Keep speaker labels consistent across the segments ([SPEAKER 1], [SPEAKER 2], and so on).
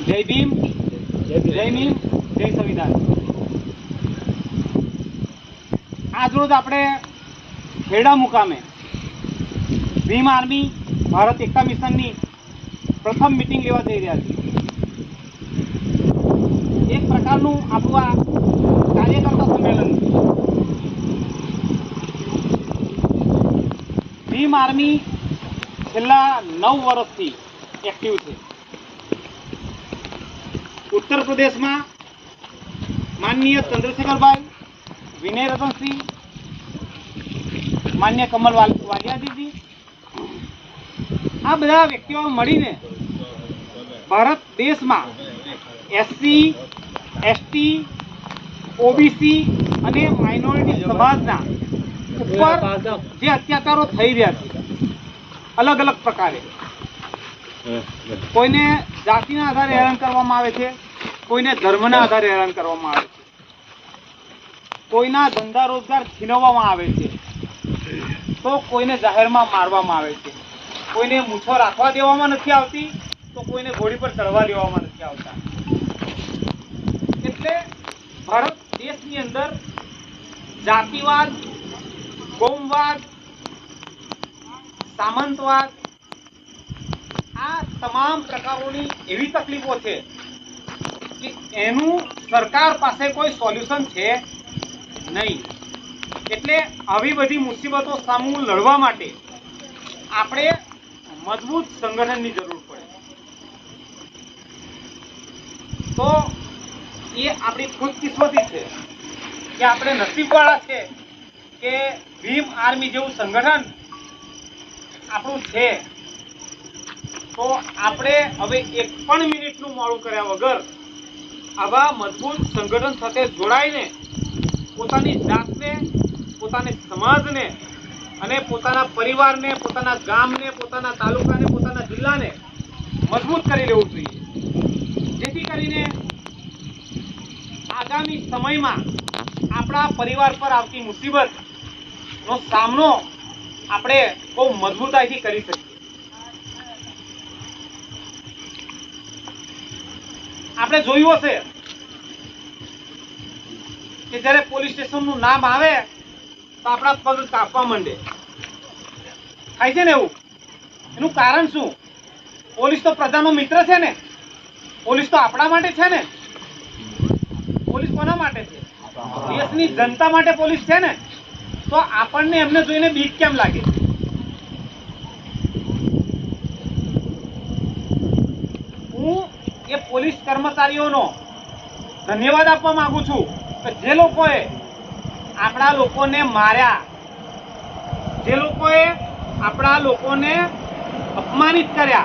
[SPEAKER 1] જય ભીમ, જય ભીમ, જય સંવિધાન। આજરોજ આપણે ખેડા મુકામે ભીમ આર્મી ભારત એકતા મિશનની પ્રથમ મીટિંગ લેવા જઈ રહ્યા છીએ। એક પ્રકારનું આપણું આ કાર્યકર્તા સંમેલન છે। ભીમ આર્મી છેલ્લા 9 વર્ષથી એક્ટિવ છે। उत्तर प्रदेश में माननीय चंद्रशेखर विनय रतन सिंह, मान्य कमल वालिया जी, आ बधा व्यक्तिओ मळीने भारत देश में एससी, एसटी, ओबीसी अने माइनॉरिटी समाजना उपर जे अत्याचारो थई रह्या छे अलग अलग प्रकारे कोईने जातिना आधारे हैरान करवामां आवे छे, कोईने धर्मना आधारे हैरान करवामां आवे छे, कोईना धंधा रोजगार छीनववामां आवे छे, तो कोईने जाहेरमां मारवामां आवे छे, कोईने मूछो राखवा देवामां नथी आवती, तो कोईने घोड़ी पर चढ़वा देवामां नथी आवता। એટલે ભારત દેશની અંદર જાતિવાદ, કોમવાદ, સામંતવાદ आ तमाम प्रकारों एवी तकलीफों है कि एनु सरकार पासे कोई सोल्यूशन है नहीं। एटले आवी बधी मुसीबतों सामु लड़वा माटे आपणे मजबूत संगठन की जरूर पड़े। तो ये आपणी खुशकिस्मती है कि आपणे नसीबवाळा छे कि भीम आर्मी जेवुं संगठन आपणुं छे। तो आपणे हवे एक पण मिनिटनुं मोडुं कर्या वगर आवा मजबूत संगठन साथे जोडाईने पोतानी जातने, पोताने समाजने अने पोताना परिवारने, पोताना गामने, पोताना तालुकाने, पोताना जिल्लाने मजबूत करी लेवुं जोईए, जेथी करीने आगामी समयमां आपणा परिवार पर आवती मुसीबतनो सामनो आपणे बहु मजबूताईथी करी शकीए। आपणे जोयुं हशे कि ज्यारे पोलीस स्टेशननुं नाम आवे तो आपणा पग कापवा मांडे, थाय छे ने एवुं। एनुं कारण शुं? पोलीस तो प्रजानो मित्र छे ने, पोलीस तो आपणा माटे छे ने। पोलीस कोना माटे छे? देशनी जनता माटे पोलीस छे ने। तो आपणने एमने जोईने बीक केम लागे? हुं ये पोलीस कर्मचारीओनो धन्यवाद आपवा मांगु छुं कि जे लोकोए आपणा लोकोने मार्या, जे लोकोए आपणा लोकोने अपमानित कर्या,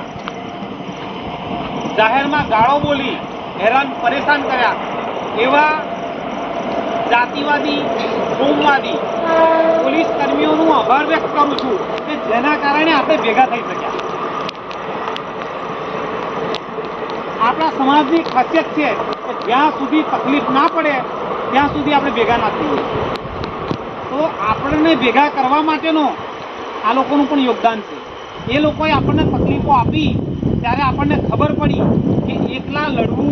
[SPEAKER 1] जाहेरमां गाळो बोली हैरान परेशान कर्या, एवा जातिवादी, कोमवादी पोलीस कर्मीओनो आभार व्यक्त करूं छुं कि जेना कारणे आपणे भेगा थई शक्या। आपणा समाजनी खासियत छे कि ज्यां सुधी तकलीफ ना पड़े त्यां सुधी आपणे भेगा ना थईए। तो आपणे भेगा करवा माटेनो आ लोकोनुं पण योगदान छे। ए लोकोए आपणे तकलीफो आपी त्यारे आपणे खबर पड़ी कि एकला लड़वुं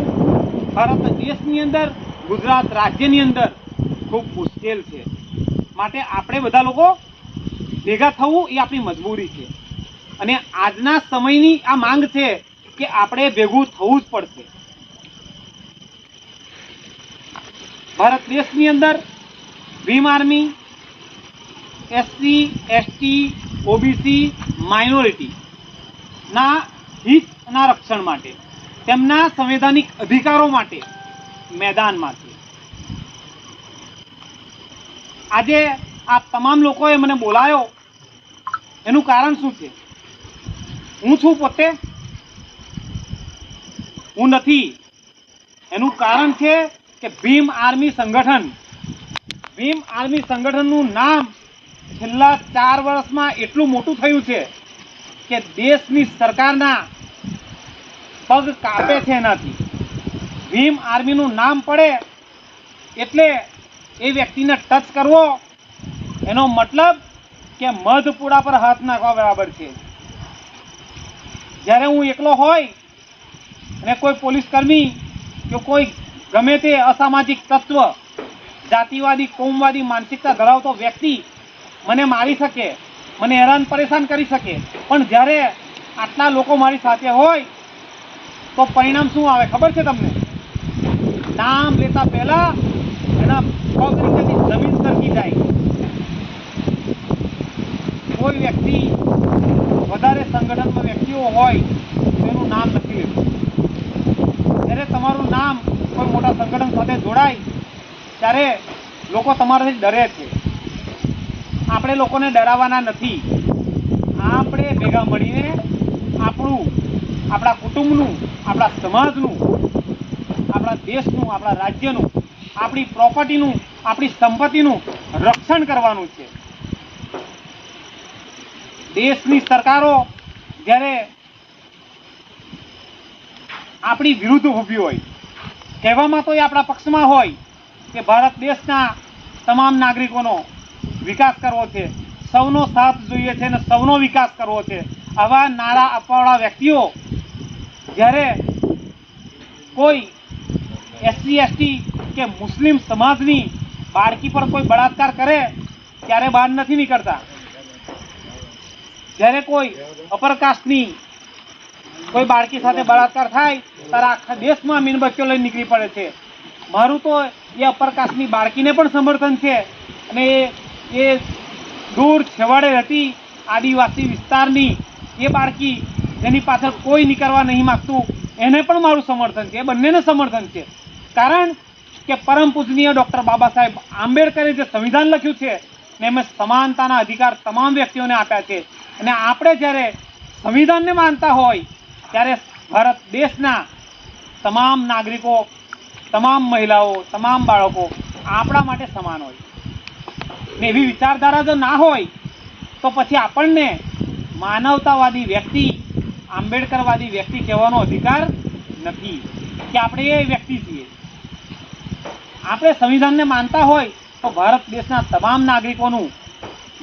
[SPEAKER 1] भारत देशनी अंदर, गुजरात राज्यनी अंदर खूब मुश्केल छे। माटे आपणे बधा लोको भेगा थवुं ए आपणी मजबूरी छे अने आजना समयनी आ मांग छे कि आपणे भेगुं थवुं ज पड़शे। भारत देशनी अंदर Bhim army SC, ST, OBC, minority ना हितना रक्षण माटे, तेमना संवैधानिक अधिकारों माटे मैदानमां छे। आजे आ तमाम लोकोए मने बोलायो एनुं कारण शुं छे? हुं छुं पोते हूँ नहीं। एनु कारण है कि भीम आर्मी संगठन नाम छेल्ला 4 वर्ष में एटलू मोटू थयुं छे कि देशनी सरकारना पग कापे छे। एनाथी भीम आर्मी नु नाम पड़े एटले ए व्यक्तिने टच करवो एनो मतलब कि मधपुड़ा पर हाथ नाखवा बराबर छे। ज्यारे हूँ एकलो होय અને કોઈ પોલીસ કર્મી કે કોઈ ગમે તે અસામાજિક તત્વ, જાતિવાદી કોમવાદી માનસિકતા ધરાવતો વ્યક્તિ મને મારી શકે, મને હેરાન પરેશાન કરી શકે, પણ જ્યારે આટલા લોકો મારી સાથે હોય તો પરિણામ શું આવે ખબર છે તમને? નામ લેતા પહેલા એના પગ નીચેથી જમીન સરકી જાય. કોઈ વ્યક્તિ વધારે સંગઠનમાં વ્યક્તિઓ હોય તેનું નામ નથી લેતું. જ્યારે તમારું નામ કોઈ મોટા સંગઠન સાથે જોડાય ત્યારે લોકો તમારાથી ડરે છે. આપણે લોકોને ડરાવવાના નથી. આપણે ભેગા મળીને આપણા કુટુંબનું, આપણા સમાજનું, આપણા દેશનું, આપણા રાજ્યનું, આપણી પ્રોપર્ટીનું, આપણી સંપત્તિનું રક્ષણ કરવાનું છે. દેશની સરકારો જ્યારે આપણી વિરુદ્ધ ઊભી હોય, કહેવામાં તો એ આપણા પક્ષમાં હોય કે ભારત દેશના તમામ નાગરિકોનો વિકાસ કરવો છે, સૌનો સાથ જોઈએ છે અને સૌનો વિકાસ કરવો છે. આવા નારા આપવાવાળા વ્યક્તિઓ જ્યારે કોઈ એસસી એસટી કે મુસ્લિમ સમાજની બાળકી પર કોઈ બળાત્કાર કરે ત્યારે બહાર નથી નીકળતા. જ્યારે કોઈ અપરકાસ્ટની કોઈ બાળકી સાથે બળાત્કાર થાય ત્યારે આખા દેશમાં મીણબત્તીઓ લઈને નીકળી પડે છે. મારું તો એ અપરકાસ્ટની બાળકીને પણ સમર્થન છે અને એ દૂર છેવાડે રહેતી આદિવાસી વિસ્તારની એ બાળકી જેની પાછળ કોઈ નીકળવા નહીં માગતું એને પણ મારું સમર્થન છે. એ બંનેને સમર્થન છે. કારણ કે પરમ પૂજનીય ડૉક્ટર બાબા સાહેબ આંબેડકરે જે સંવિધાન લખ્યું છે ને એમાં સમાનતાના અધિકાર તમામ વ્યક્તિઓને આપ્યા છે. અને આપણે જ્યારે સંવિધાનને માનતા હોય ત્યારે ભારત દેશના તમામ નાગરિકો, તમામ મહિલાઓ, તમામ બાળકો આપણા માટે સમાન હોય. ને એવી વિચારધારા જો ના હોય તો પછી આપણને માનવતાવાદી વ્યક્તિ, આંબેડકરવાદી વ્યક્તિ કહેવાનો અધિકાર નથી કે આપણે એ વ્યક્તિ છીએ. આપણે સંવિધાનને માનતા હોય તો ભારત દેશના તમામ નાગરિકોનું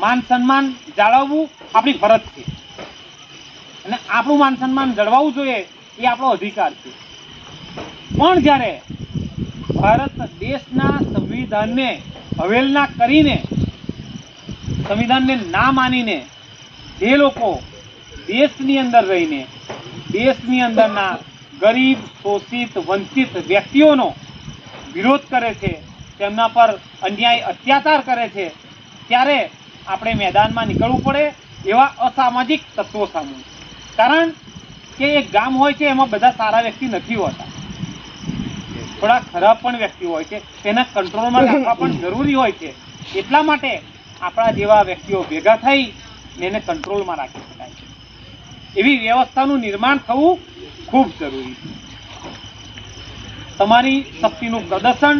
[SPEAKER 1] માન સન્માન જાળવવું આપણી ફરજ છે અને આપણું માન સન્માન જળવાવું જોઈએ એ આપણો અધિકાર છે. પણ જ્યારે ભારત દેશના સંવિધાનને અવહેલના કરીને, સંવિધાનને ના માનીને જે લોકો દેશની અંદર રહીને દેશની અંદરના ગરીબ, શોષિત, વંચિત વ્યક્તિઓનો વિરોધ કરે છે, તેમના પર અન્યાય અત્યાચાર કરે છે, ત્યારે આપણે મેદાનમાં નીકળવું પડે એવા અસામાજિક તત્વો સામે. કારણ કે એક ગામ હોય છે એમાં બધા સારા વ્યક્તિ નથી હોતા, થોડા ખરાબ પણ વ્યક્તિ હોય છે, તેના કંટ્રોલમાં રાખવા પણ જરૂરી હોય છે. એટલા માટે આપણા જેવા વ્યક્તિઓ ભેગા થઈ ને એને કંટ્રોલમાં રાખી શકાય. એવી વ્યવસ્થાનું નિર્માણ થવું ખૂબ જરૂરી છે. તમારી શક્તિનું પ્રદર્શન,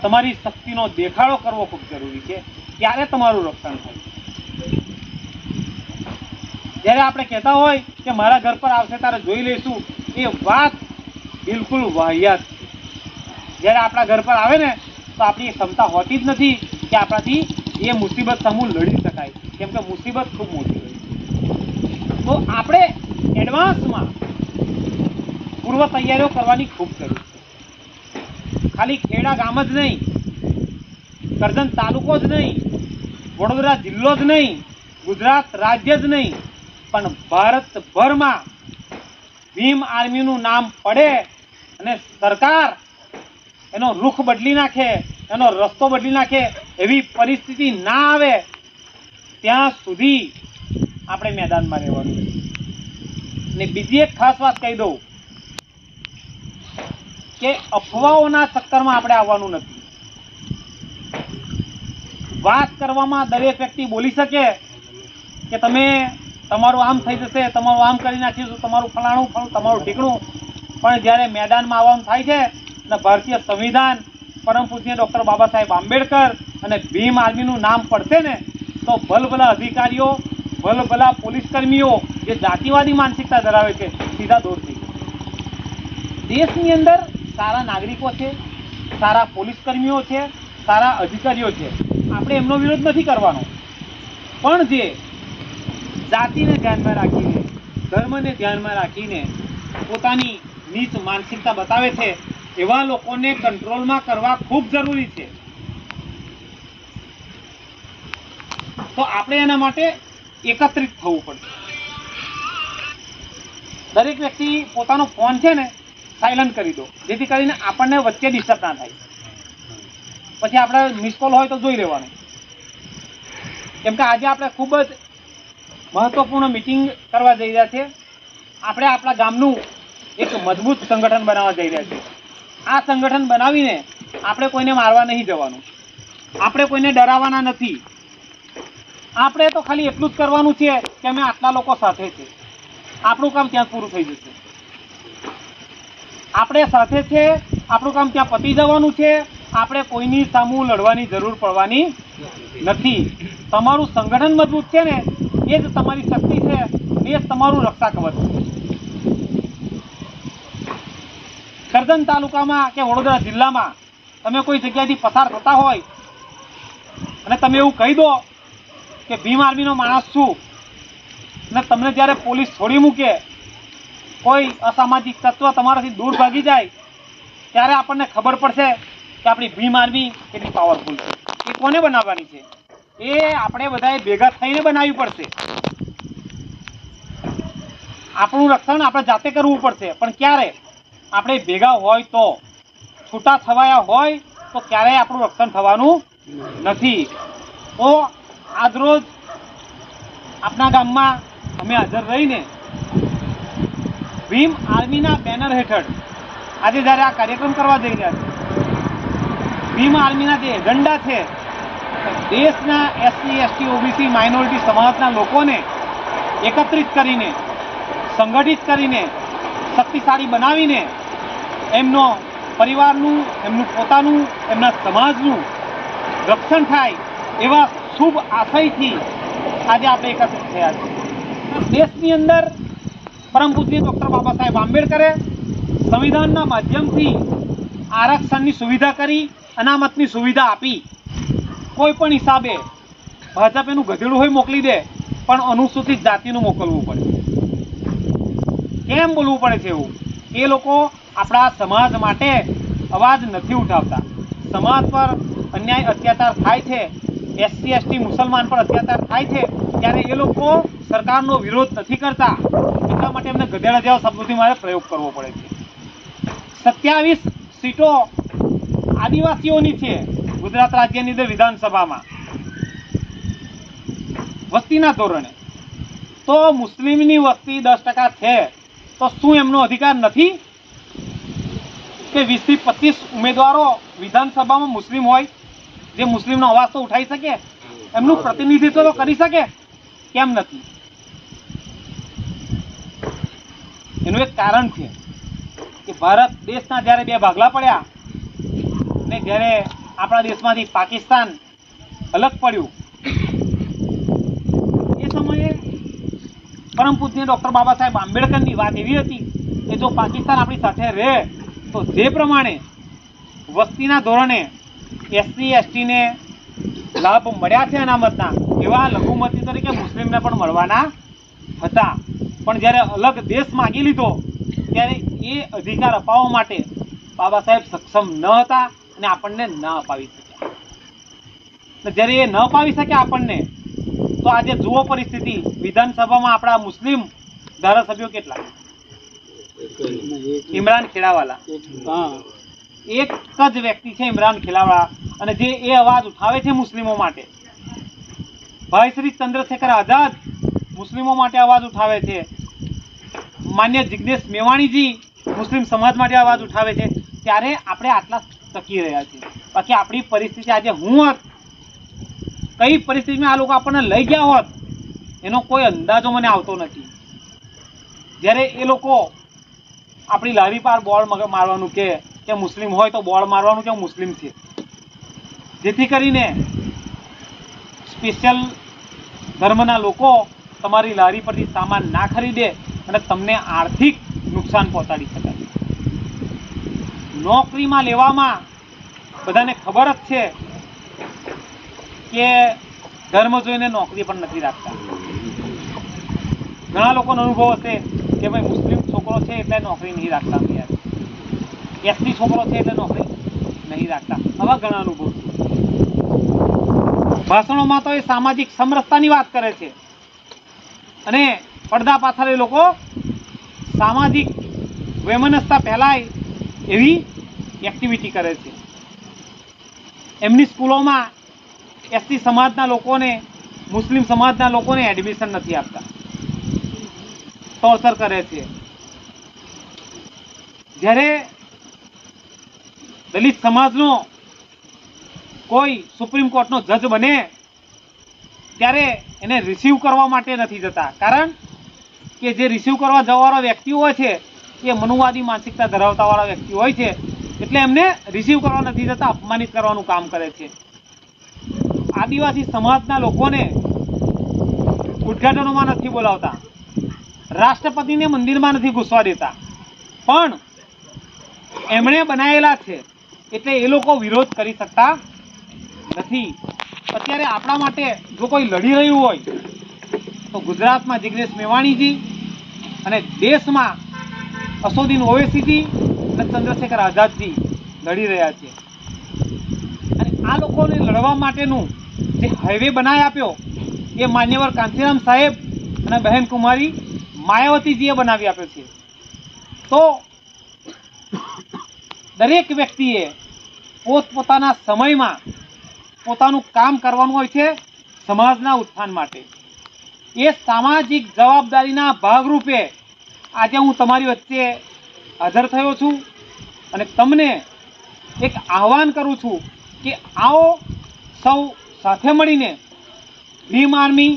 [SPEAKER 1] તમારી શક્તિનો દેખાડો કરવો ખૂબ જરૂરી છે. ત્યારે તમારું રક્ષણ થાય. જ્યારે આપણે કહેતા હોય કે મારા ઘર પર આવશે ત્યારે જોઈ લઈશું, એ વાત બિલકુલ વાહિયાત છે. જ્યારે આપણા ઘર પર આવે ને તો આપણી ક્ષમતા હોતી જ નથી કે આપણાથી એ મુસીબત સામું લડી શકાય, કેમ કે મુસીબત ખૂબ મોટી હોય. તો આપણે એડવાન્સમાં પૂર્વ તૈયારીઓ કરવાની ખૂબ જરૂર છે. ખાલી ખેડા ગામ જ નહીં, કરજણ તાલુકો જ નહીં, વડોદરા જિલ્લો જ નહીં, ગુજરાત રાજ્ય જ નહીં, પણ ભારતભરમાં ભીમ આર્મીનું નામ પડે અને સરકાર એનો રૂખ બદલી નાખે, એનો રસ્તો બદલી નાખે એવી પરિસ્થિતિ ના આવે ત્યાં સુધી આપણે મેદાનમાં રહેવાનું. ને બીજી એક ખાસ વાત કહી દઉં કે અફવાઓના ચક્કરમાં આપણે આવવાનું નથી. વાત કરવામાં દરેક વ્યક્તિ બોલી શકે કે તમે તમારું આમ થઈ જશે, તમારું આમ કરી નાખીશું, તમારું ફલાણું તમારું ઠીકણું, પણ જ્યારે મેદાનમાં આવવાનું થાય છે અને ભારતીય સંવિધાન, પરમ પૂજ્ય ડૉક્ટર બાબા સાહેબ આંબેડકર અને ભીમ આર્મીનું નામ પડશે ને તો ભલભલા અધિકારીઓ, ભલભલા પોલીસ કર્મીઓ જે જાતિવાદી માનસિકતા ધરાવે છે સીધા દૂર થઈ જાય. દેશની અંદર સારા નાગરિકો છે, સારા પોલીસ કર્મીઓ છે, સારા અધિકારીઓ છે. આપણે એમનો વિરોધ નથી કરવાનો, પણ જે જાતિને ધ્યાનમાં રાખીને, ધર્મને ધ્યાનમાં રાખીને પોતાની નીચ માનસિકતા બતાવે છે એવા લોકોને કંટ્રોલમાં કરવા ખૂબ જરૂરી છે. તો આપણે એના માટે એકત્રિત થવું પડશે. દરેક વ્યક્તિ પોતાનો ફોન છે ને સાયલન્ટ કરી દો, જેથી કરીને આપણને વચ્ચે ડિસ્ટર્બ ના થાય. પછી આપણે મિસ કોલ હોય તો જોઈ લેવાનું. કેમ કે આજે આપણે ખૂબ જ મહત્વપૂર્ણ મીટિંગ કરવા જઈ રહ્યા છે. આપણે આપણા ગામનું એક મજબૂત સંગઠન બનાવવા જઈ રહ્યા છીએ. આ સંગઠન બનાવીને આપણે કોઈને મારવા નહીં જવાનું, આપણે કોઈને ડરાવવાના નથી. આપણે તો ખાલી એટલું જ કરવાનું છે કે અમે આટલા લોકો સાથે છે, આપણું કામ ત્યાં પૂરું થઈ જશે. આપણે સાથે છે, આપણું કામ ત્યાં પતી જવાનું છે. આપણે કોઈની સામું લડવાની જરૂર પડવાની નથી. તમારું સંગઠન મજબૂત છે ને, એ જ તમારી શક્તિ છે, એ જ તમારું રક્ષા કવચ છે. કરજણ તાલુકામાં કે વડોદરા જિલ્લામાં તમે કોઈ જગ્યાએથી પસાર થતા હોય અને તમે એવું કહી દો કે ભીમ આર્મીનો માણસ છું, અને તમને જ્યારે પોલીસ છોડી મૂકે, કોઈ અસામાજિક તત્વ તમારાથી દૂર ભાગી જાય, ત્યારે આપણને ખબર પડશે કે આપણી ભીમ આર્મી કેટલી પાવરફુલ છે. એ કોને બનાવવાની છે? એ આપણે બધાએ ભેગા થઈને બનાવવી પડશે. આપણું રક્ષણ આપણે જાતે કરવું પડશે. પણ ક્યારે? આપણે ભેગા હોય તો. છૂટા છવાયા હોય તો ક્યારેય આપણું રક્ષણ થવાનું નથી. તો આજરોજ આપણા ગામમાં અમે હાજર રહીને ભીમ આર્મીના બેનર હેઠળ આજે જ્યારે આ કાર્યક્રમ કરવા જઈ રહ્યા છે, ભીમ આર્મીના જે એજન્ડા છે, દેશના એસસી, એસટી, ઓબીસી, માઇનોરિટી સમાજના લોકોને એકત્રિત કરીને, સંગઠિત કરીને, શક્તિશાળી બનાવીને એમનો પરિવારનું, એમનું પોતાનું, એમના સમાજનું રક્ષણ થાય એવા શુભ આશયથી આજે આપણે એકત્રિત થયા છીએ. દેશની અંદર પરમ પૂજ્ય ડૉક્ટર બાબા સાહેબ આંબેડકરે સંવિધાનના માધ્યમથી આરક્ષણની સુવિધા કરી, અનામતની સુવિધા આપી. કોઈ પણ હિસાબે ભાજપ એનું ગધેડું હોય મોકલી દે, પણ અનુસૂચિત જાતિનું મોકલવું પડે. કેમ બોલવું પડે છે એવું? એ લોકો આપણા સમાજ માટે અવાજ નથી ઉઠાવતા. સમાજ પર અન્યાય અત્યાચાર થાય છે, એસસી, એસટી, મુસલમાન પર અત્યાચાર થાય છે, ત્યારે એ લોકો સરકારનો વિરોધ નથી કરતા. એટલા માટે એમને ગધેડા જેવા શબ્દોથી મારે પ્રયોગ કરવો પડે છે. 27 સીટો આદિવાસીઓની છે ગુજરાત રાજ્યની અંદર વિધાનસભામાં વસ્તીના ધોરણે. તો મુસ્લિમની વસ્તી 10% છે, તો શું એમનો અધિકાર નથી કે 20 થી 25 ઉમેદવારો વિધાનસભામાં મુસ્લિમ હોય, જે મુસ્લિમનો અવાજ તો ઉઠાવી શકે, એમનું પ્રતિનિધિત્વ તો કરી શકે? કેમ નથી? એનું એક કારણ છે કે ભારત દેશના જ્યારે બે ભાગલા પડ્યા ને જ્યારે આપણા દેશમાંથી પાકિસ્તાન અલગ પડ્યું, એ સમયે પરમ પૂજ્ય ડૉક્ટર બાબા સાહેબ આંબેડકરની વાત એવી હતી કે જો પાકિસ્તાન આપણી સાથે રહે તો જે પ્રમાણે વસ્તીના ધોરણે એસસી, એસટીને લાભ મળ્યા છે અનામતના, એવા લઘુમતી તરીકે મુસ્લિમને પણ મળવાના હતા. પણ જ્યારે અલગ દેશ માગી લીધો ત્યારે એ અધિકાર અપાવવા માટે બાબા સાહેબ સક્ષમ ન હતા અને આપણને ન અપાવી શક્યા. જ્યારે એ ન અપાવી શક્યા આપણને, તો આજે જુઓ પરિસ્થિતિ. વિધાનસભામાં આપણા મુસ્લિમ ધારાસભ્યો કેટલા? ઇમરાન ખેડાવાલા, એક જ વ્યક્તિ છે ઇમરાન ખેડાવાલા, અને જે એ અવાજ ઉઠાવે છે મુસ્લિમો માટે. ભાઈ શ્રી ચંદ્રશેખર આઝાદ મુસ્લિમો માટે અવાજ ઉઠાવે છે. માન્ય જિગ્નેશ મેવાણીજી મુસ્લિમ સમાજ માટે અવાજ ઉઠાવે છે. ત્યારે આપણે આટલા ટકી રહ્યા છીએ. બાકી આપણી પરિસ્થિતિ આજે હું હોત, કઈ પરિસ્થિતિમાં આ લોકો આપણને લઈ ગયા હોત, એનો કોઈ અંદાજો મને આવતો નથી. જ્યારે એ લોકો આપણી લારી પાર બોર્ડ મારવાનું કે મુસ્લિમ હોય તો બોર્ડ મારવાનું કે મુસ્લિમ છે, જેથી કરીને સ્પેશિયલ ધર્મના લોકો તમારી લારી પરથી સામાન ના ખરીદે અને તમને આર્થિક નુકસાન પહોંચાડી શકાય. નોકરીમાં લેવામાં બધાને ખબર જ છે કે ધર્મ જોઈને નોકરી પણ નથી રાખતા. ઘણા લોકોનો અનુભવ હશે કે ભાઈ મુસ્લિમ છોકરો છે એટલે નોકરી નહીં રાખતા અમે યાર, એસટી છોકરો છે એટલે નોકરી નહીં રાખતા, આવા ઘણા અનુભવ છે. ભાષણોમાં તો એ સામાજિક સમરસતાની વાત કરે છે અને પડદા પાછળ એ લોકો સામાજિક વૈમનસ્યતા ફેલાય એવી એક્ટિવિટી કરે છે. એમની સ્કૂલોમાં એસટી સમાજના લોકોને, મુસ્લિમ સમાજના લોકોને એડમિશન નથી આપતા, ટોર્ચર કરે છે. જ્યારે દલિત સમાજનો કોઈ સુપ્રીમ કોર્ટનો જજ બને ત્યારે એને રિસીવ કરવા માટે નથી જતા, કારણ કે જે રિસીવ કરવા જવાવાળા વ્યક્તિ હોય છે એ મનુવાદી માનસિકતા ધરાવતાવાળા વ્યક્તિ હોય છે, એટલે એમને રિસીવ કરવા નથી જતા, અપમાનિત કરવાનું કામ કરે છે. આદિવાસી સમાજના લોકોને ઉદ્ઘાટનોમાં નથી બોલાવતા, રાષ્ટ્રપતિને મંદિરમાં નથી ઘૂસવા દેતા, પણ એમણે બનાવેલા છે એટલે એ લોકો વિરોધ કરી શકતા નથી. અત્યારે આપણા માટે જો કોઈ લડી રહ્યું હોય તો ગુજરાતમાં જિગ્નેશ મેવાણીજી અને દેશમાં અસોદીન ઓવૈસીજી અને ચંદ્રશેખર આઝાદજી લડી રહ્યા છે. અને આ લોકોને લડવા માટેનું જે હાઈવે બનાવી આપ્યો એ માન્યવર કાંચીરામ સાહેબ અને બહેન કુમારી માયાવતીજીએ બનાવી આપ્યો છે. તો દરેક વ્યક્તિએ પોતપોતાના સમયમાં પોતાનું કામ કરવાનું હોય છે સમાજના ઉત્થાન માટે. એ સામાજિક જવાબદારીના ભાગરૂપે આજે હું તમારી વચ્ચે હાજર થયો છું અને તમને એક આહ્વાન કરું છું કે આવો સૌ સાથે મળીને ભીમ આર્મી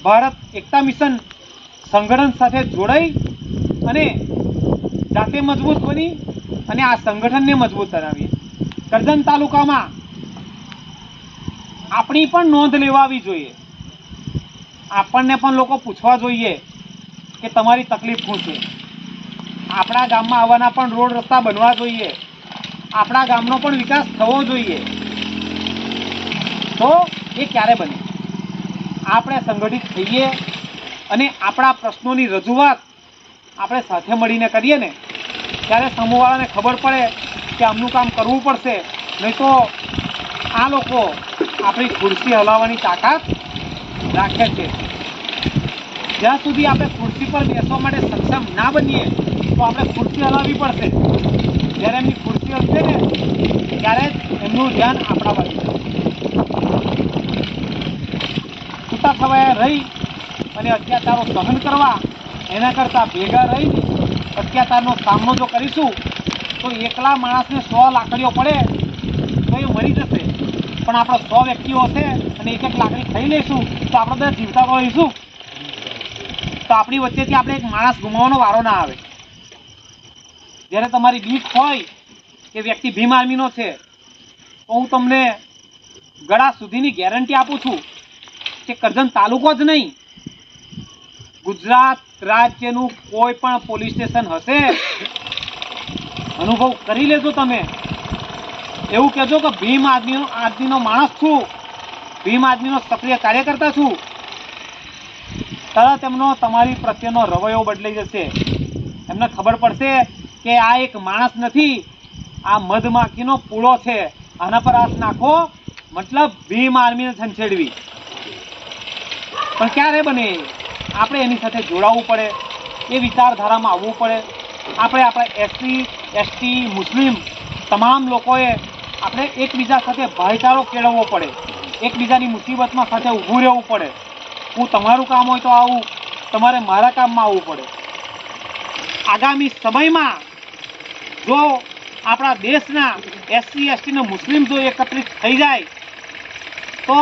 [SPEAKER 1] ભારત એકતા મિશન સંગઠન સાથે જોડાઈ અને જાતે મજબૂત બની અને આ સંગઠનને મજબૂત બનાવીએ. કરજણ તાલુકામાં આપણી પણ નોંધ લેવાવી જોઈએ, આપણને પણ લોકો પૂછવા જોઈએ કે તમારી તકલીફ શું છે. આપણા ગામમાં આવવાના પણ રોડ રસ્તા બનવા જોઈએ, આપણા ગામનો પણ વિકાસ થવો જોઈએ. તો એ ક્યારે બને? આપણે સંગઠિત થઈએ અને આપણા પ્રશ્નોની રજૂઆત આપણે સાથે મળીને કરીએ ને ત્યારે સમૂહવાળાને ખબર પડે કે આમનું કામ કરવું પડશે, નહીં તો આ લોકો આપણી ખુરશી હલાવવાની તાકાત રાખે છે. જ્યાં સુધી આપણે ખુરશી પર બેસવા માટે સક્ષમ ના બનીએ તો આપણે ખુરશી હલાવવી પડશે. જ્યારે એમની ખુરશી હલશે ને ત્યારે જ એમનું ધ્યાન આપણા બાજુ જશે. છૂટા છવાયા રહી અને અત્યાચારો સહન કરવા એના કરતાં ભેગા રહીને અત્યાચારનો સામનો જો કરીશું તો એકલા માણસને 100 લાકડીઓ પડે તો એ મરી જશે, પણ આપણે 100 વ્યક્તિઓ હશે અને એક લાકડી ખાઈ લઈશું તો આપણે બધા જીવતા રહીશું. તો આપણી વચ્ચેથી આપણે એક માણસ ગુમાવવાનો વારો ના આવે. જ્યારે તમારી બીક હોય કે વ્યક્તિ ભીમ આર્મીનો છે તો હું તમને ગળા સુધીની ગેરંટી આપું છું કે કરજણ તાલુકો જ નહીં, ગુજરાત રાજ્યનું કોઈ પણ પોલીસ સ્ટેશન હશે, અનુભવ કરી લેજો તમે. એવું કહેજો કે ભીમ આદમીનો માણસ છું, ભીમ આદમીનો સક્રિય કાર્યકર્તા છું, તરત એમનો તમારી પ્રત્યેનો રવૈયો બદલાઈ જશે. એમને ખબર પડશે કે આ એક માણસ નથી, આ મધમાખીનો પૂળો છે, આના પર હાથ નાખો મતલબ ભીમ આર્મીને છંછેડવી. પણ ક્યારે બને? આપણે એની સાથે જોડાવવું પડે, એ વિચારધારામાં આવવું પડે. આપણે આપણા એસસી એસટી મુસ્લિમ તમામ લોકોએ આપણે એકબીજા સાથે ભાઈચારો કેળવવો પડે, એકબીજાની મુસીબતમાં સાથે ઊભું રહેવું પડે. હું તમારું કામ હોય તો આવું, તમારે મારા કામમાં આવવું પડે. આગામી સમયમાં જો આપણા દેશના એસસી એસટીના મુસ્લિમ જો એકત્રિત થઈ જાય તો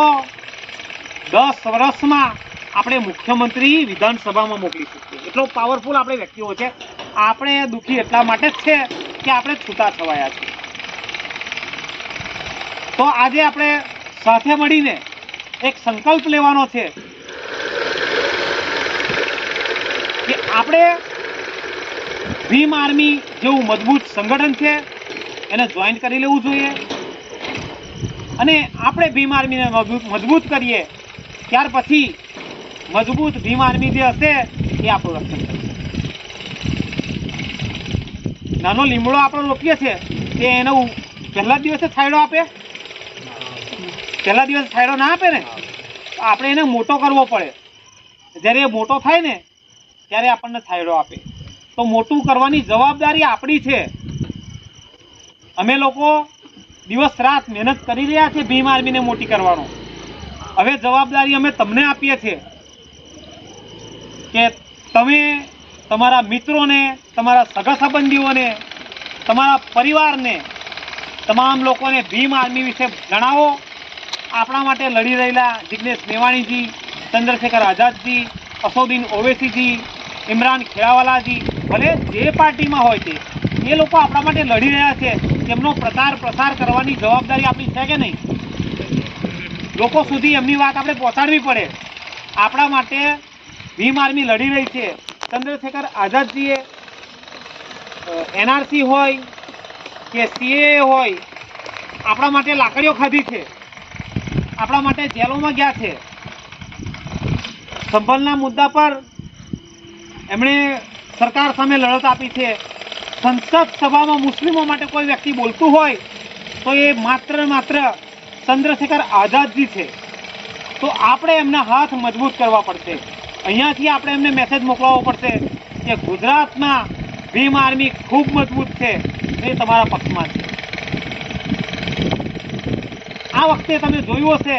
[SPEAKER 1] 10 વર્ષમાં આપણે મુખ્યમંત્રી વિધાનસભામાં મોકલી શકીએ. એટલો પાવરફુલ આપણે વ્યક્તિઓ છે. આપણે દુઃખી એટલા માટે જ છે કે આપણે છૂટા છવાયા છીએ. તો આજે આપણે સાથે મળીને એક સંકલ્પ લેવાનો છે કે આપણે ભીમ આર્મી જેવું મજબૂત સંગઠન છે એને જોઈન કરી લેવું જોઈએ અને આપણે ભીમ આર્મીને મજબૂત કરીએ ત્યાર પછી મજબૂત ભીમ આર્મી જે હશે એ આપણું રક્ષણ કરે. નાનો લીમડો આપણે રોપીએ છીએ તે એનો પહેલા દિવસે છાંયડો આપે? પહેલા દિવસે છાંયડો ના આપે ને. આપણે એને મોટો કરવો પડે. જ્યારે એ મોટો થાય ને ત્યારે આપણને છાંયડો આપે. તો મોટું કરવાની જવાબદારી આપણી છે. અમે લોકો દિવસ રાત મહેનત કરી રહ્યા છે ભીમ આર્મીને મોટી કરવાનો. હવે જવાબદારી અમે તમને આપીએ છીએ કે તમે તમારા મિત્રોને, તમારા સગા સંબંધીઓને, તમારા પરિવારને, તમામ લોકોને ભીમ આર્મી વિશે જણાવો. આપણા માટે લડી રહેલા જિગ્નેશ મેવાણીજી, ચંદ્રશેખર આઝાદજી, અસૌદ્દીન ઓવૈસીજી, ઇમરાન ખેડાવાલાજી, ભલે જે પાર્ટીમાં હોય તે, એ લોકો આપણા માટે લડી રહ્યા છે. તેમનો પ્રચાર પ્રસાર કરવાની જવાબદારી આપણી છે કે નહીં? લોકો સુધી એમની વાત આપણે પહોંચાડવી પડે. આપણા માટે ભીમ આર્મી લડી રહી છે. ચંદ્રશેખર આઝાદજીએ NRC હોય કે CAA હોય આપણા માટે લાકડીઓ ખાધી છે, આપણા માટે જેલોમાં ગયા છે. સંભલના મુદ્દા પર એમણે સરકાર સામે લડત આપી છે. સંસદ સભામાં મુસ્લિમો માટે કોઈ વ્યક્તિ બોલતું હોય તો એ માત્ર ને માત્ર ચંદ્રશેખર આઝાદજી છે. તો આપણે એમના હાથ મજબૂત કરવા પડશે. અહીંયાથી આપણે એમને મેસેજ મોકલવો પડશે કે ગુજરાતમાં ભીમ આર્મી ખૂબ મજબૂત છે, એ તમારા પક્ષમાં છે. આ વખતે તમે જોયું હશે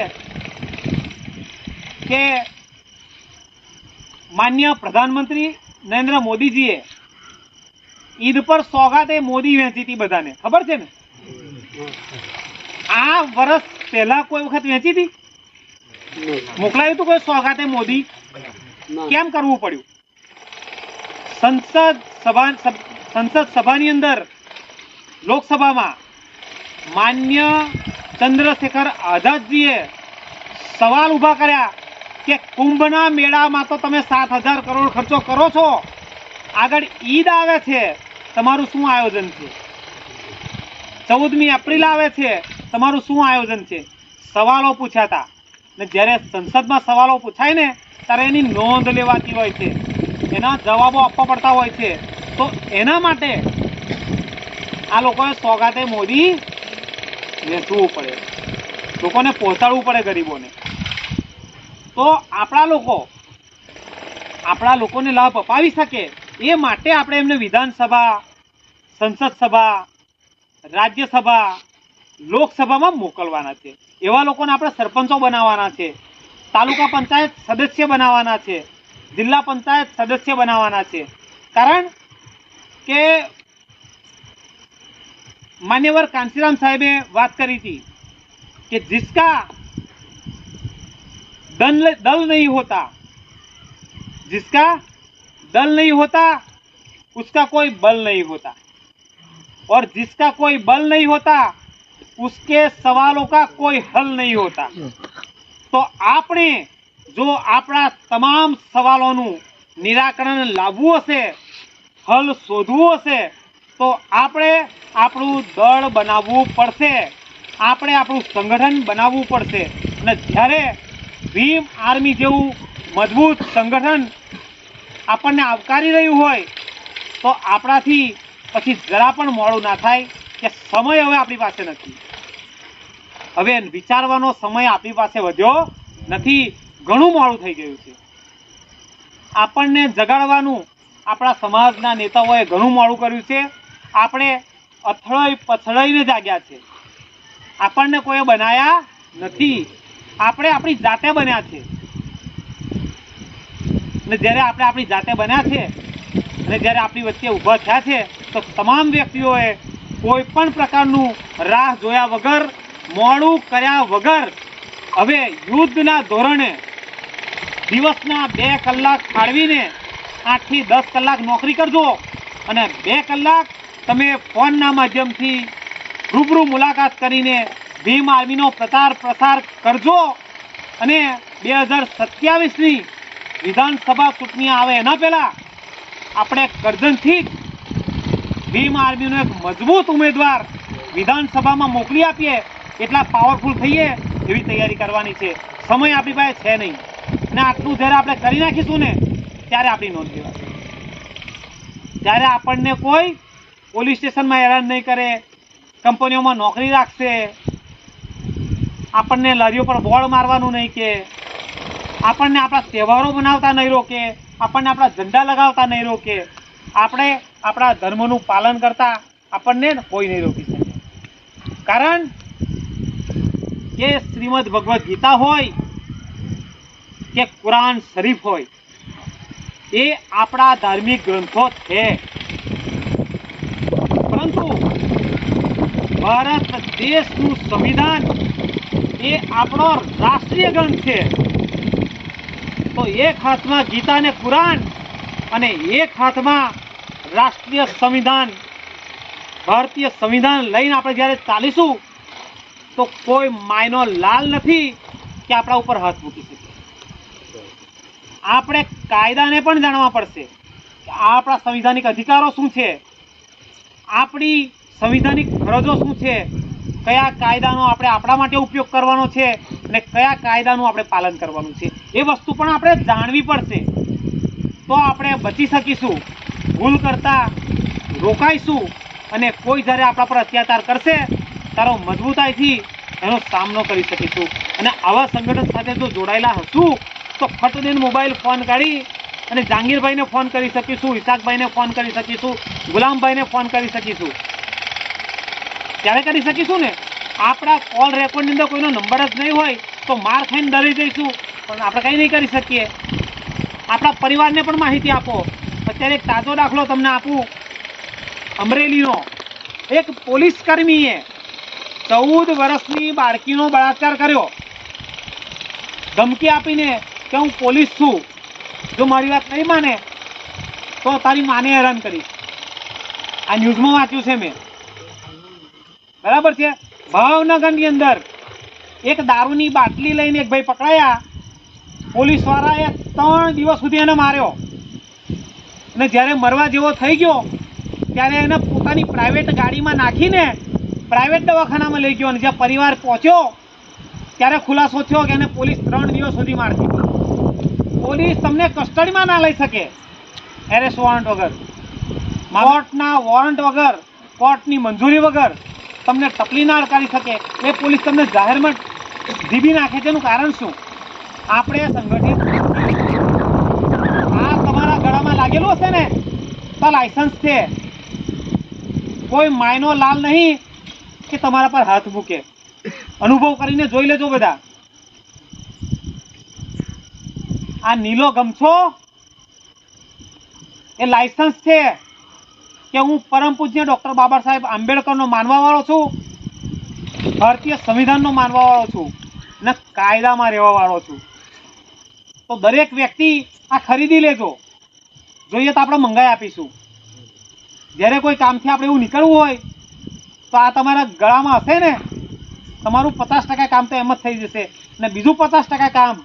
[SPEAKER 1] કે માન્ય પ્રધાનમંત્રી નરેન્દ્ર મોદીજીએ ઈદ પર સોગાતે મોદી વહેંચી હતી. બધાને ખબર છે ને? આ વર્ષ પહેલા કોઈ વખત વહેંચી હતી? મોકલાયું હતું કોઈ સોગાતે મોદી? કેમ કરવું પડ્યું? સંસદ સભાની અંદર, લોકસભામાં માન્ય ચંદ્રશેખર આઝાદજીએ સવાલ ઉભા કર્યા કે કુંભના મેળામાં તો તમે 7,000 કરોડ ખર્ચો કરો છો, આગળ ઈદ આવે છે, તમારું શું આયોજન છે? 14મી એપ્રિલ આવે છે, તમારું શું આયોજન છે? સવાલો પૂછ્યા હતા. ને જ્યારે સંસદમાં સવાલો પૂછાય ને ત્યારે એની નોંધ લેવાતી હોય છે, એના જવાબો આપવા પડતા હોય છે. તો એના માટે આ લોકોએ સોગાતે મોદી વેચવું પડે, લોકોને પહોંચાડવું પડે, ગરીબોને. તો આપણા લોકોને લાભ અપાવી શકે એ માટે આપણે એમને વિધાનસભા, સંસદ સભા, રાજ્યસભા, લોકસભામાં મોકલવાના છે. એવા લોકોને આપણે સરપંચો બનાવવાના છે, તાલુકા પંચાયત સદસ્ય બનાવવાના છે, જિલ્લા પંચાયત સદસ્ય બનાવવાના છે. કારણ કે માન્યવર કાंशीराम સાહેબે વાત કરી હતી કે जिसका दल नहीं होता, जिसका दल नहीं होता उसका कोई बल नहीं होता, और जिसका कोई बल नहीं होता उसके सवालों का कोई हल नहीं होता. तो આપણે જો આપણા તમામ સવાલોનું નિરાકરણ લાવવું હશે, હલ શોધવું હશે, તો આપણે આપણું દળ બનાવવું પડશે, આપણે આપણું સંગઠન બનાવવું પડશે. અને જ્યારે ભીમ આર્મી જેવું મજબૂત સંગઠન આપણને આવકારી રહ્યું હોય તો આપણાથી પછી જરા પણ મોડું ના થાય કે સમય હવે આપણી પાસે નથી, હવે વિચારવાનો સમય આપણી પાસે વધ્યો નથી, ઘણું મોડું થઈ ગયું છે. આપણને જગાડવાનું આપણા સમાજના નેતાઓએ ઘણું મોડું કર્યું છે. આપણે અથડાઈ પછડાઈને જાગ્યા છે, આપણને કોઈ બનાયા નથી, આપણે આપણી જાતે બન્યા છે. અને જ્યારે આપણે આપણી જાતે બન્યા છે અને જ્યારે આપણી વચ્ચે ઊભા થયા છે તો તમામ વ્યક્તિઓએ કોઈ પણ પ્રકારનું રાહ જોયા વગર, મોડું કર્યા વગર હવે યુદ્ધના ધોરણે દિવસના 2 કલાક ફાળવીને 8 થી 10 કલાક નોકરી કરજો અને 2 કલાક તમે ફોનના માધ્યમથી રૂબરૂ મુલાકાત કરીને ભીમ આર્મીનો પ્રચાર પ્રસાર કરજો. અને 2027ની વિધાનસભા ચૂંટણી આવે એના પહેલા આપણે કરજણથી જ ભીમ આર્મીનો એક મજબૂત ઉમેદવાર વિધાનસભામાં મોકલી આપીએ, એટલા પાવરફુલ થઈએ એવી તૈયારી કરવાની છે. સમય આપણી પાસે છે નહીં. અને આટલું જ્યારે આપણે કરી નાખીશું ને ત્યારે આપણી નોંધ લેવાશે. જ્યારે આપણને કોઈ પોલીસ સ્ટેશનમાં હેરાન નહીં કરે, કંપનીઓમાં નોકરી રાખશે, આપણને લારીઓ પર બોર્ડ મારવાનું નહીં કે, આપણને આપણા તહેવારો બનાવતા નહીં રોકે, આપણને આપણા ઝંડા લગાવતા નહીં રોકે, આપણે આપણા ધર્મનું પાલન કરતા આપણને કોઈ નહીં રોકી શકે. કારણ કે શ્રીમદ ભગવદ્ ગીતા હોય કે કુરાન શરીફ હોય, એ આપણા ધાર્મિક ગ્રંથો છે. પરંતુ ભારત દેશનું સંવિધાન એ આપણો રાષ્ટ્રીય ગ્રંથ છે. તો એક હાથમાં ગીતા અને કુરાન અને એક હાથમાં રાષ્ટ્રીય સંવિધાન, ભારતીય સંવિધાન લઈને આપણે જ્યારે ચાલીશું તો કોઈ માયનો લાલ નથી કે આપણા ઉપર હાથ મૂકી શકે. આપણે કાયદાને પણ જાણવા પડશે કે આપણા સંવિધાનિક અધિકારો શું છે, આપણી સંવિધાનિક ફરજો શું છે, કયા કાયદાનો આપણે આપણા માટે ઉપયોગ કરવાનો છે અને કયા કાયદાનું આપણે પાલન કરવાનું છે. એ વસ્તુ પણ આપણે જાણવી પડશે. તો આપણે બચી શકીશું, ભૂલ કરતા રોકાઈશું અને કોઈ જ્યારે આપણા પર અત્યાચાર કરશે ત્યારે મજબૂતાઈથી એનો સામનો કરી શકીશું. અને આવા સંગઠન સાથે જો જોડાયેલા હશું તો ફટ દઈને મોબાઈલ ફોન કાઢી અને જાંગીરભાઈને ફોન કરી શકીશું, ઇસાકભાઈને ફોન કરી શકીશું, ગુલામભાઈને ફોન કરી શકીશું. ત્યારે કરી શકીશું ને. આપણા કોલ રેકોર્ડની અંદર કોઈનો નંબર જ નહીં હોય તો માર ખાઈને ડરી જઈશું, પણ આપણે કંઈ નહીં કરી શકીએ. આપણા પરિવારને પણ માહિતી આપો. અત્યારે એક તાજો દાખલો તમને આપું. અમરેલીનો એક પોલીસ કર્મીએ 14 વર્ષની બાળકીનો બળાત્કાર કર્યો, ધમકી આપીને કે હું પોલીસ છું, જો મારી વાત નહીં માને તો તારી માને હેરાન કરીશ. આ ન્યૂઝમાં વાંચ્યું છે મેં. બરાબર છે. ભાવનગરની અંદર એક દારૂની બાટલી લઈને એક ભાઈ પકડાયા. પોલીસવાળાએ 3 દિવસ સુધી એને માર્યો અને જ્યારે મરવા જેવો થઈ ગયો ત્યારે એને પોતાની પ્રાઇવેટ ગાડીમાં નાખીને પ્રાઇવેટ દવાખાનામાં લઈ ગયો. અને જ્યાં પરિવાર પહોંચ્યો ત્યારે ખુલાસો થયો કે એને પોલીસ 3 દિવસ સુધી મારતી હતી. પોલીસ તમને કસ્ટડીમાં ના લઈ શકે એરેસ્ટ વોરંટ વગર, કોર્ટના વોરંટ વગર, કોર્ટની મંજૂરી વગર તમને ટપલી ના કરી શકે. એ પોલીસ તમને જાહેરમાં ધીબી નાખે. તેનું કારણ શું? આપણે સંગઠિત. આ તમારા ગળામાં લાગેલું હશે ને તો લાયસન્સ છે. કોઈ માયનો લાલ નહીં કે તમારા પર હાથ મૂકે. અનુભવ કરીને જોઈ લેજો બધા. આ નીલો ગમછો એ લાયસન્સ છે કે હું પરમ પૂજ્ય ડોક્ટર બાબા સાહેબ આંબેડકરનો માનવા વાળો છું, ભારતીય સંવિધાનનો માનવા વાળો છું અને કાયદામાં રહેવા વાળો છું. તો દરેક વ્યક્તિ આ ખરીદી લેજો. જોઈએ તો આપણે મંગાઈ આપીશું. જ્યારે કોઈ કામથી આપણે એવું નીકળવું હોય તો આ તમારા ગળામાં હશે ને, તમારું 50% કામ તો એમ જ થઈ જશે. અને બીજું 50% કામ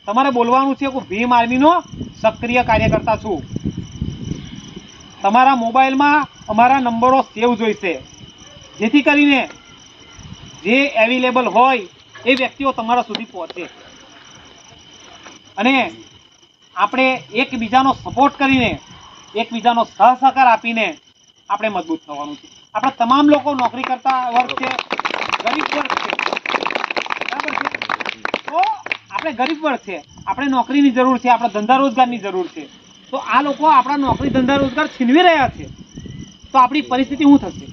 [SPEAKER 1] તમારે બોલવાનું છે કે હું ભીમ આર્મીનો સક્રિય કાર્યકર્તા છું. તમારા મોબાઈલમાં અમારા નંબરો સેવ જોઈશે, જેથી કરીને જે અવેલેબલ હોય એ વ્યક્તિઓ તમારા સુધી પહોંચે. અને આપણે એકબીજાનો સપોર્ટ કરીને, એકબીજાનો સહસહકાર આપીને આપણે મજબૂત થવાનું છે. આપણે તમામ લોકો નોકરી કરતા વર્ગ છે, ગરીબ વર્ગ છે. બરાબર છે. તો આપણે ગરીબ વર્ગ છે, આપણે નોકરીની જરૂર છે, આપણે ધંધા રોજગારની જરૂર છે. તો આ લોકો આપણા નોકરી ધંધા રોજગાર છીનવી રહ્યા છે. તો આપણી પરિસ્થિતિ શું થશે?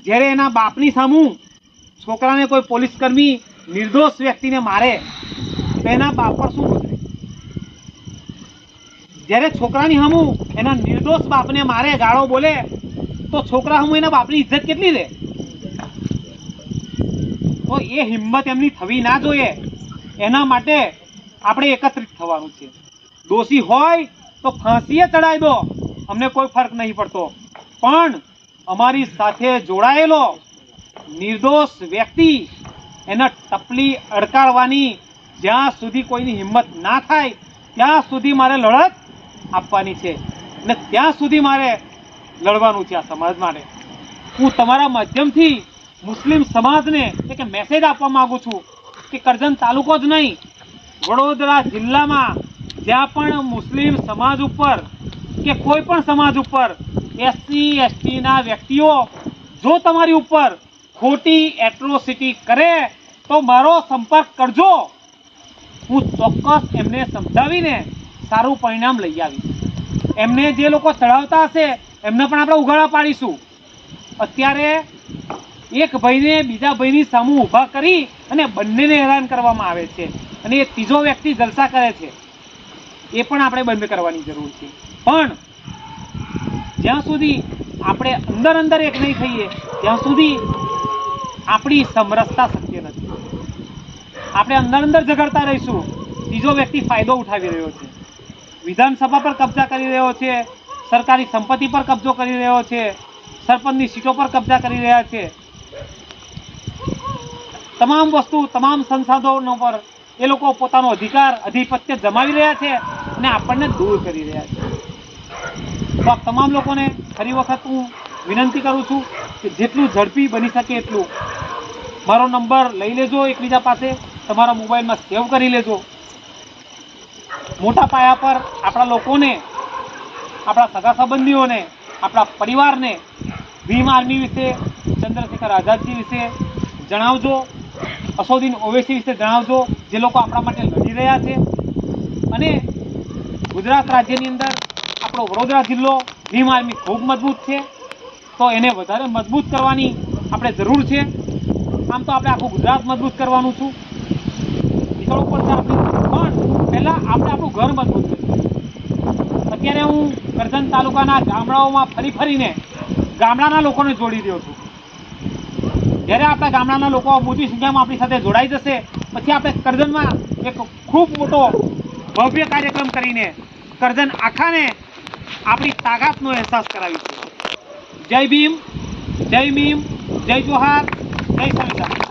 [SPEAKER 1] જ્યારે એના બાપની સામું છોકરાને કોઈ પોલીસ કર્મી નિર્દોષ વ્યક્તિને મારે તો એના બાપ પર શું ગુજરે? જ્યારે છોકરાની સામું એના નિર્દોષ બાપને મારે, ગાળો બોલે તો છોકરા સામું એના બાપની ઇજ્જત કેટલી રહે? તો એ હિંમત એમની થવી ના જોઈએ. એના માટે આપણે એકત્રિત થવાનું છે. દોષી હોય તો ફાંસીએ ચડાવી દો, અમને કોઈ ફરક નહીં પડતો. પણ અમારી સાથે જોડાયેલો નિર્દોષ વ્યક્તિ એને ટપલી અડકાવવાની જ્યાં સુધી કોઈની હિંમત ના થાય ત્યાં સુધી મારે લડત આપવાની છે અને ત્યાં સુધી મારે લડવાનું છે આ સમાજ માટે. હું તમારા માધ્યમથી મુસ્લિમ સમાજને એક મેસેજ આપવા માંગુ છું કે કરજણ તાલુકો જ નહીં વડોદરા જિલ્લામાં જ્યાં પણ મુસ્લિમ સમાજ ઉપર કે કોઈ પણ સમાજ ઉપર SC ST ના વ્યક્તિઓ જો તમારી ઉપર ખોટી એટ્રોસિટી કરે તો મારો સંપર્ક કરજો. હું ચોક્કસ એમને સમજાવીને સારું પરિણામ લઈ આવીશ. એમને જે લોકો ચડાવતા હશે એમને પણ આપણે ઉઘાડા પાડીશું. અત્યારે એક ભાઈને બીજા ભાઈની સામે ઊભા કરી અને બંનેને હેરાન કરવામાં આવે છે અને એ ત્રીજો વ્યક્તિ જલસા કરે છે. એ પણ આપણે બંધ કરવાની જરૂર છે. પણ જ્યાં સુધી આપણે અંદર અંદર એક નહીં થઈએ ત્યાં સુધી આપણી સમરસતા શક્ય નથી. આપણે અંદર અંદર ઝઘડતા રહીશું. ત્રીજો વ્યક્તિ ફાયદો ઉઠાવી રહ્યો છે, વિધાનસભા પર કબજા કરી રહ્યો છે, સરકારી સંપત્તિ પર કબજો કરી રહ્યો છે, સરપંચની સીટો પર કબજા કરી રહ્યા છે. તમામ વસ્તુ, તમામ સંસાધનો પર એ લોકો પોતાનો અધિકાર, આધિપત્ય જમાવી રહ્યા છે અને આપણને દૂર કરી રહ્યા છે. તો આ તમામ લોકોને ફરી વખત હું વિનંતી કરું છું કે જેટલું ઝડપી બની શકે એટલું મારો નંબર લઈ લેજો, એકબીજા પાસે તમારા મોબાઈલમાં સેવ કરી લેજો. મોટા પાયા પર આપણા લોકોને, આપણા સગા સંબંધીઓને, આપણા પરિવારને ભીમ આર્મી વિશે, ચંદ્રશેખર આઝાદજી વિશે જણાવજો, અસદુદ્દીન ઓવૈસી વિશે જણાવજો, જે લોકો આપણા માટે લડી રહ્યા છે. અને ગુજરાત રાજ્યની અંદર આપણો વડોદરા જિલ્લો ભીમ આર્મી ખૂબ મજબૂત છે, તો એને વધારે મજબૂત કરવાની આપણે જરૂર છે. આમ તો આપણે આખું ગુજરાત મજબૂત કરવાનું છું, નીકળવું પડશે આપણે, પણ પહેલાં આપણે આપણું ઘર મજબૂત કરીએ. અત્યારે હું કરજણ તાલુકાના ગામડાઓમાં ફરીને ગામડાના લોકોને જોડી રહ્યો છું. જ્યારે આપણા ગામડાના લોકો મોટી સંખ્યામાં આપણી સાથે જોડાઈ જશે પછી આપણે કરજણમાં એક ખૂબ મોટો ભવ્ય કાર્યક્રમ કરીને કરજણ આખાને આપણી તાકાતનો અહેસાસ કરાવીશું. જય ભીમ, જય મીમ, જય જોહાર, જય સંવિધાન.